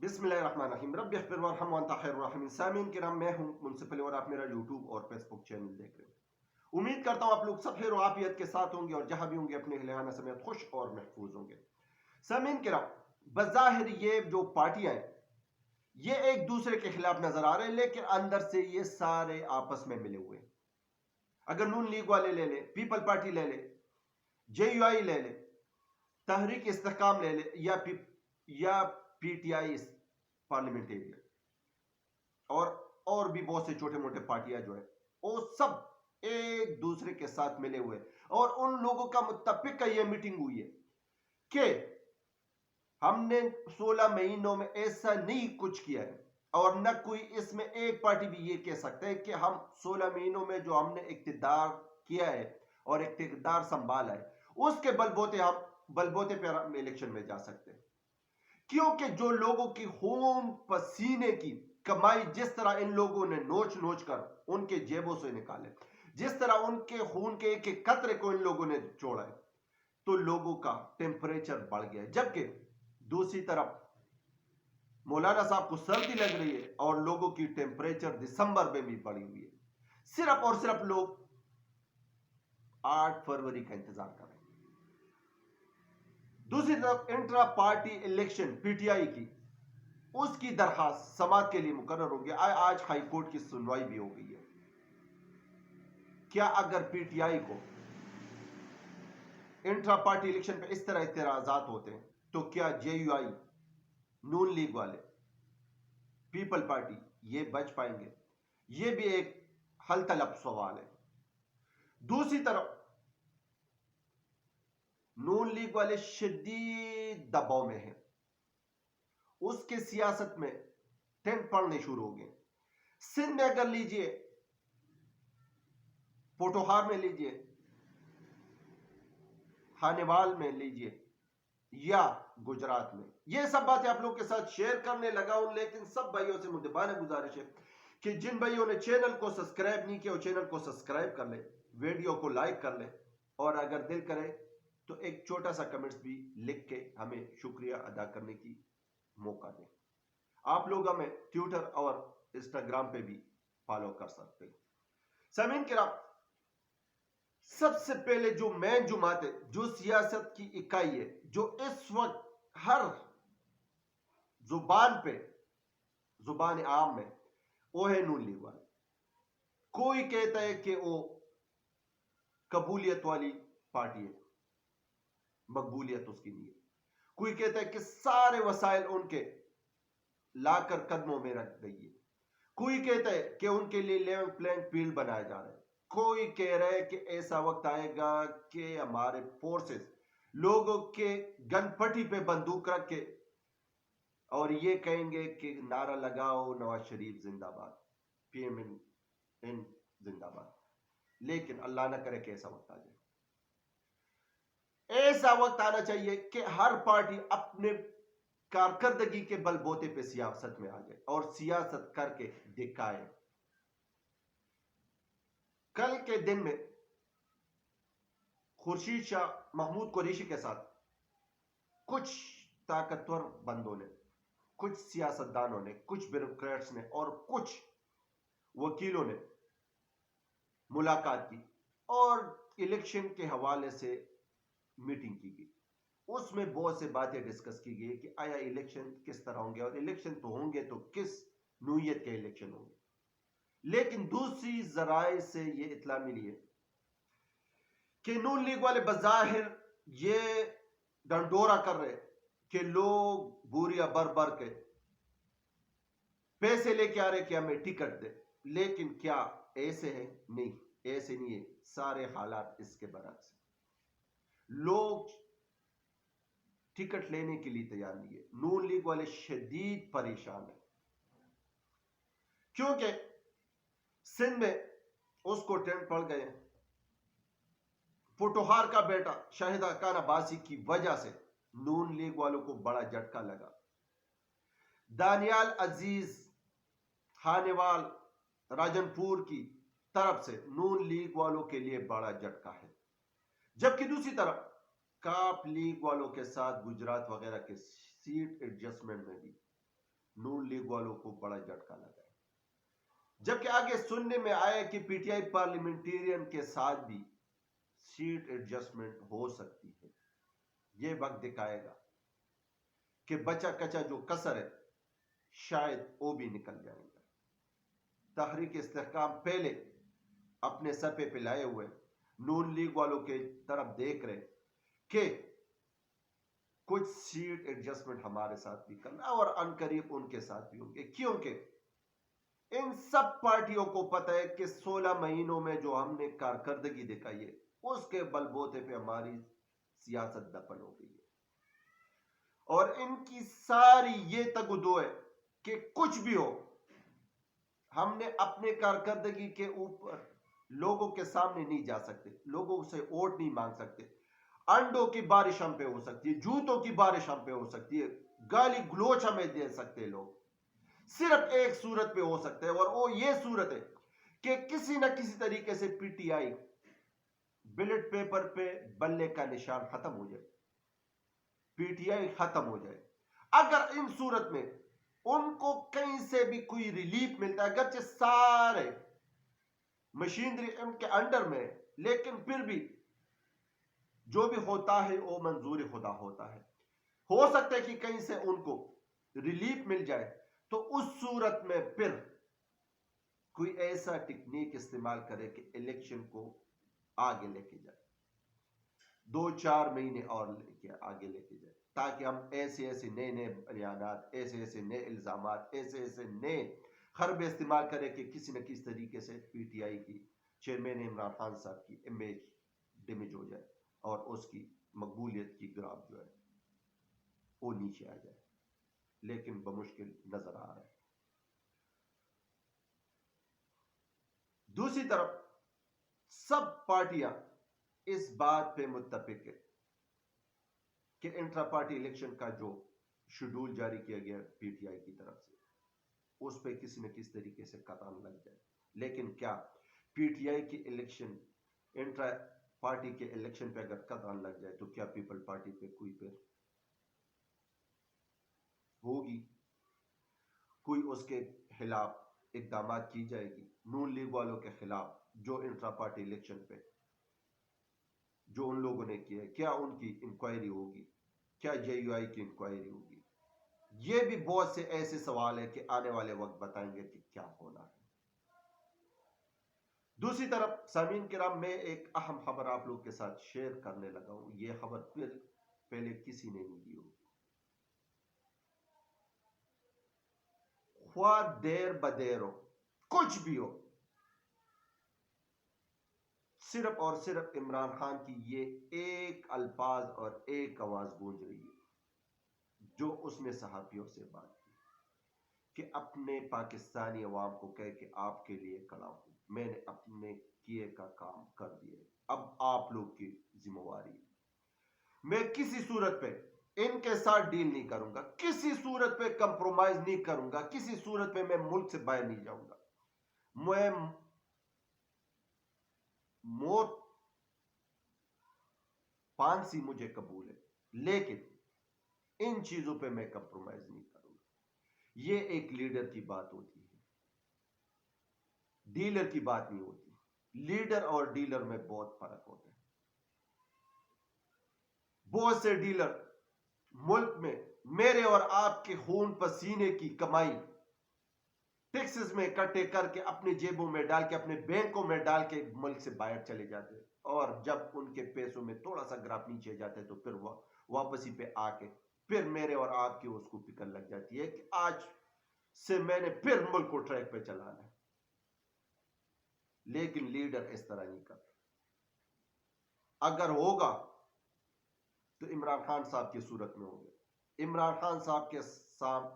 بسم اللہ الرحمن الرحیم رب اغفر وارحم وانت خیر الراحمین۔ سامعین کرام، میں ہوں منصف علی اور آپ میرا یوٹیوب اور فیس بک چینل دیکھ رہے ہیں۔ امید کرتا ہوں آپ لوگ سب خیر و عافیت کے ساتھ ہوں گے اور جہاں بھی ہوں گے اپنے اہلِ خانہ سمیت خوش اور محفوظ ہوں گے۔ سامعین کرام، بظاہر یہ جو پارٹیاں ہیں یہ ایک دوسرے کے خلاف نظر آ رہے ہیں، لیکن اندر سے یہ سارے آپس میں ملے ہوئے ہیں۔ اگر نون لیگ والے لے لے، پیپل پارٹی لے لے، جے یو آئی لے لے، تحریک استحکام لے لے، یا P T I parliament area, اور بھی بہت سے چھوٹے موٹے پارٹیاں جو ہیں وہ سب ایک دوسرے کے ساتھ ملے ہوئے، اور ان لوگوں کا متفق کا یہ میٹنگ ہوئی ہے کہ ہم نے 16 مہینوں میں ایسا نہیں کچھ کیا ہے، اور نہ کوئی اس میں ایک پارٹی بھی یہ کہہ سکتا ہے کہ ہم 16 مہینوں میں جو ہم نے اقتدار کیا ہے اور اقتدار سنبھالا ہے اس کے بلبوتے پہ ہم الیکشن میں جا سکتے ہیں۔ کیونکہ جو لوگوں کی خون پسینے کی کمائی جس طرح ان لوگوں نے نوچ نوچ کر ان کے جیبوں سے نکالے، جس طرح ان کے خون کے ایک ایک قطرے کو ان لوگوں نے چھوڑا ہے، تو لوگوں کا ٹیمپریچر بڑھ گیا ہے۔ جبکہ دوسری طرف مولانا صاحب کو سردی لگ رہی ہے اور لوگوں کی ٹیمپریچر دسمبر میں بھی بڑھی ہوئی ہے، صرف اور صرف لوگ 8 فروری کا انتظار کر رہے ہیں۔ دوسری طرف intra party election P T I کی، اس کی درخواست سماعت کے لیے مقرر ہو گیا۔ آج ہائی کورٹ کی سنوائی بھی ہو گئی ہے۔ کیا اگر پی ٹی آئی کو انٹرا پارٹی الیکشن پہ اس طرح اعتراضات ہوتے ہیں تو کیا جے یو آئی، نون لیگ والے، پیپل پارٹی یہ بچ پائیں گے؟ یہ بھی ایک حل طلب سوال ہے۔ دوسری طرف نون لیگ والے شدید دباؤ میں ہیں، اس کے سیاست میں ٹینٹ پڑنے شروع ہو گئے۔ سندھ میں اگر لیجئے، پوٹوہار میں لیجئے، خانیوال میں لیجئے یا گجرات میں، یہ سب باتیں آپ لوگوں کے ساتھ شیئر کرنے لگا ہوں، لیکن سب بھائیوں سے مدبانہ گزارش ہے کہ جن بھائیوں نے چینل کو سبسکرائب نہیں کیا وہ چینل کو سبسکرائب کر لے، ویڈیو کو لائک کر لے، اور اگر دل کرے تو ایک چھوٹا سا کمنٹس بھی لکھ کے ہمیں شکریہ ادا کرنے کی موقع دیں۔ آپ لوگ ہمیں ٹویٹر اور انسٹاگرام پہ بھی فالو کر سکتے ہیں۔ سامعین کرام، سب سے پہلے جو مین جماعت ہے، جو سیاست کی اکائی ہے، جو اس وقت ہر زبان عام میں، وہ ہے نون لیگ والے۔ کوئی کہتا ہے کہ وہ قبولیت والی پارٹی ہے، مقبولیت اس کی نہیں ہے۔ کوئی کہتا ہے کہ سارے وسائل ان کے لا کر قدموں میں رکھ گئی ہے۔ کوئی کہتا ہے کہ ان کے لیے لیول پلینگ فیلڈ بنایا جا رہا ہے۔ کوئی کہہ رہا ہے کہ ایسا وقت آئے گا کہ ہمارے فورسز لوگوں کے گن پٹی پہ بندوق رکھ کے اور یہ کہیں گے کہ نعرہ لگاؤ نواز شریف زندہ باد، پی ایم ان زندہ باد۔ لیکن اللہ نہ کرے کہ ایسا وقت آ جائے۔ ایسا وقت آنا چاہیے کہ ہر پارٹی اپنے کارکردگی کے بل بوتے پہ سیاست میں آ جائے اور سیاست کر کے دکھائے۔ کل کے دن میں خورشید شاہ محمود قریشی کے ساتھ کچھ طاقتور بندوں نے، کچھ سیاستدانوں نے، کچھ بیوروکریٹس نے اور کچھ وکیلوں نے ملاقات کی اور الیکشن کے حوالے سے میٹنگ کی گئی۔ اس میں بہت سے باتیں ڈسکس کی گئی کہ آیا الیکشن کس طرح ہوں گے، اور الیکشن تو ہوں گے تو کس نوعیت کے الیکشن ہوں گے۔ لیکن دوسری ذرائع سے یہ اطلاع ملی ہے کہ نون لیگ والے بظاہر یہ ڈنڈورا کر رہے کہ لوگ بوریاں بھر بھر کے پیسے لے کے آ رہے کہ ہمیں ٹکٹ دے، لیکن کیا ایسے ہے؟ نہیں، ایسے نہیں ہے۔ سارے حالات اس کے برعکس ہیں۔ لوگ ٹکٹ لینے کے لیے تیار نہیں ہے۔ نون لیگ والے شدید پریشان ہیں کیونکہ سندھ میں اس کو ٹینٹ پڑ گئے ہیں۔ پوٹوہار کا بیٹا شاہد خان عباسی کی وجہ سے نون لیگ والوں کو بڑا جھٹکا لگا۔ دانیال عزیز خانیوال راجن پور کی طرف سے نون لیگ والوں کے لیے بڑا جھٹکا ہے۔ جبکہ دوسری طرف کاپ لیگ والوں کے ساتھ گجرات وغیرہ کے سیٹ ایڈجسٹمنٹ میں بھی نون لیگ والوں کو بڑا جھٹکا لگا ہے، جبکہ آگے سننے میں آیا کہ پی ٹی آئی پارلیمنٹیرین کے ساتھ بھی سیٹ ایڈجسٹمنٹ ہو سکتی ہے۔ یہ وقت دکھائے گا کہ بچا کچا جو کسر ہے شاید وہ بھی نکل جائے گا۔ تحریک استحکام پہلے اپنے سپے پہ لائے ہوئے نون لیگ والوں کے طرف دیکھ رہے کہ کچھ سیٹ ایڈجسٹمنٹ ہمارے ساتھ بھی کرنا اور ان قریب ان کے ساتھ بھی ہوں گے، کیونکہ ان سب پارٹیوں کو پتہ ہے کہ 16 مہینوں میں جو ہم نے کارکردگی دکھائی ہے اس کے بل بوتے پہ ہماری سیاست دفن ہو گئی ہے، اور ان کی ساری یہ تگدو ہے کہ کچھ بھی ہو ہم نے اپنے کارکردگی کے اوپر لوگوں کے سامنے نہیں جا سکتے، لوگوں سے ووٹ نہیں مانگ سکتے، انڈوں کی بارش ہم پہ ہو سکتی ہے، جوتوں کی بارش ہم پہ ہو سکتی ہے، گالی گلوچ ہمیں دے سکتے لوگ، صرف ایک صورت پہ ہو سکتے ہیں، اور وہ یہ صورت ہے کہ کسی نہ کسی طریقے سے P T I ballot paper پہ بلے کا نشان ختم ہو جائے، پی ٹی آئی ختم ہو جائے۔ اگر ان صورت میں ان کو کہیں سے بھی کوئی ریلیف ملتا ہے، اگرچہ سارے مشینری ان کے انڈر میں، لیکن پھر بھی جو بھی ہوتا ہے وہ منظور خدا ہوتا ہے، ہو سکتا ہے کہ کہیں سے ان کو ریلیف مل جائے، تو اس صورت میں پھر کوئی ایسا ٹیکنیک استعمال کرے کہ الیکشن کو آگے لے کے جائے، 2-4 مہینے اور آگے لے کے جائے، تاکہ ہم ایسے ایسے نئے نئے بیانات، ایسے ایسے نئے الزامات، ایسے ایسے نئے حربے استعمال کرے کہ کسی نہ کسی طریقے سے پی ٹی آئی کی چیئرمین عمران خان صاحب کی امیج ڈیمیج ہو جائے اور اس کی مقبولیت کی گراف جو ہے وہ نیچے آ جائے، لیکن بمشکل نظر آ رہا ہے۔ دوسری طرف سب پارٹیاں اس بات پہ متفق ہے کہ انٹرا پارٹی الیکشن کا جو شیڈول جاری کیا گیا پی ٹی آئی کی طرف سے اس پہ کسی نہ کسی طریقے سے قدم لگ جائے، لیکن کیا پی ٹی آئی کی الیکشن انٹرا پارٹی کے الیکشن پہ اگر قدم لگ جائے تو کیا پیپل پارٹی پہ کوئی پھر ہوگی، کوئی اس کے خلاف اقدامات کی جائے گی؟ نون لیگ والوں کے خلاف جو انٹرا پارٹی الیکشن پہ جو ان لوگوں نے کیا ہے، کیا ان کی انکوائری ہوگی؟ کیا جے یو آئی کی انکوائری ہوگی؟ یہ بھی بہت سے ایسے سوال ہیں کہ آنے والے وقت بتائیں گے کہ کیا ہونا ہے۔ دوسری طرف سامعین کرام، میں ایک اہم خبر آپ لوگ کے ساتھ شیئر کرنے لگا ہوں، یہ خبر پہلے کسی نے نہیں دی ہوگی۔ خواہ دیر بدیر ہو، کچھ بھی ہو، صرف اور صرف عمران خان کی یہ ایک الفاظ اور ایک آواز گونج رہی ہے جو اس نے صحافیوں سے بات کی کہ اپنے پاکستانی عوام کو کہے کہ آپ کے لیے کھڑا ہوں، میں نے اپنے کیے کا کام کر دیا، اب آپ لوگ کی ذمہ واری ہے، میں کسی صورت پہ ان کے ساتھ ڈیل نہیں کروں گا، کسی صورت پہ کمپرومائز نہیں کروں گا، کسی صورت پہ میں ملک سے باہر نہیں جاؤں گا، میں موت پانسی مجھے قبول ہے، لیکن ان چیزوں پہ میں کمپرومائز نہیں کروں گا۔ یہ ایک لیڈر کی بات ہوتی ہے، ڈیلر کی بات نہیں ہوتی۔ لیڈر اور ڈیلر میں بہت فرق ہوتا ہے۔ بہت سے ڈیلر ملک میں میرے اور آپ کے خون پسینے کی کمائی ٹیکسز میں اکٹھے کر کے اپنے جیبوں میں ڈال کے اپنے بینکوں میں ڈال کے ملک سے باہر چلے جاتے ہیں، اور جب ان کے پیسوں میں تھوڑا سا گراف نیچے جاتے ہیں تو پھر وہ واپسی پہ آ کے پھر میرے اور آپ کی اس کو فکر لگ جاتی ہے کہ آج سے میں نے پھر ملک کو ٹریک پہ چلانا ہے۔ لیکن لیڈر اس طرح نہیں کرتا۔ اگر ہوگا تو عمران خان صاحب کی صورت میں ہوگا، عمران خان صاحب کے ساتھ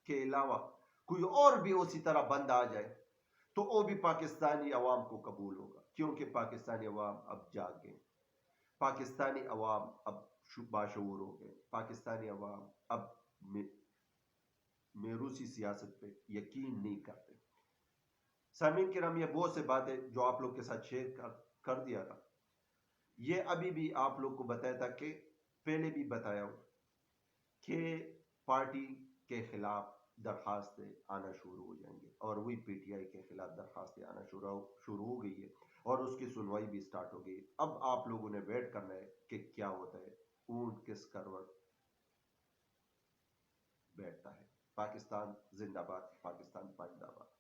کے علاوہ کوئی اور بھی اسی طرح بند آ جائے تو وہ بھی پاکستانی عوام کو قبول ہوگا، کیونکہ پاکستانی عوام اب جاگ گئے، پاکستانی عوام اب باشعور ہو گئے، پاکستانی عوام اب میروسی سیاست پہ یقین نہیں کرتے۔ سامعین کرام، یہ بہت سے باتیں جو آپ لوگ کے ساتھ شیئر کر دیا تھا، یہ ابھی بھی آپ لوگ کو بتایا تھا کہ پہلے بھی بتایا ہوں کہ پارٹی کے خلاف درخواستیں آنا شروع ہو جائیں گے، اور وہی پی ٹی آئی کے خلاف درخواستیں آنا شروع ہو گئی ہے، اور اس کی سنوائی بھی سٹارٹ ہو گئی۔ اب آپ لوگوں نے ویٹ کرنا ہے کہ کیا ہوتا ہے، اونٹ کس کروٹ بیٹھتا ہے۔ پاکستان زندہ باد، پاکستان پائندہ باد۔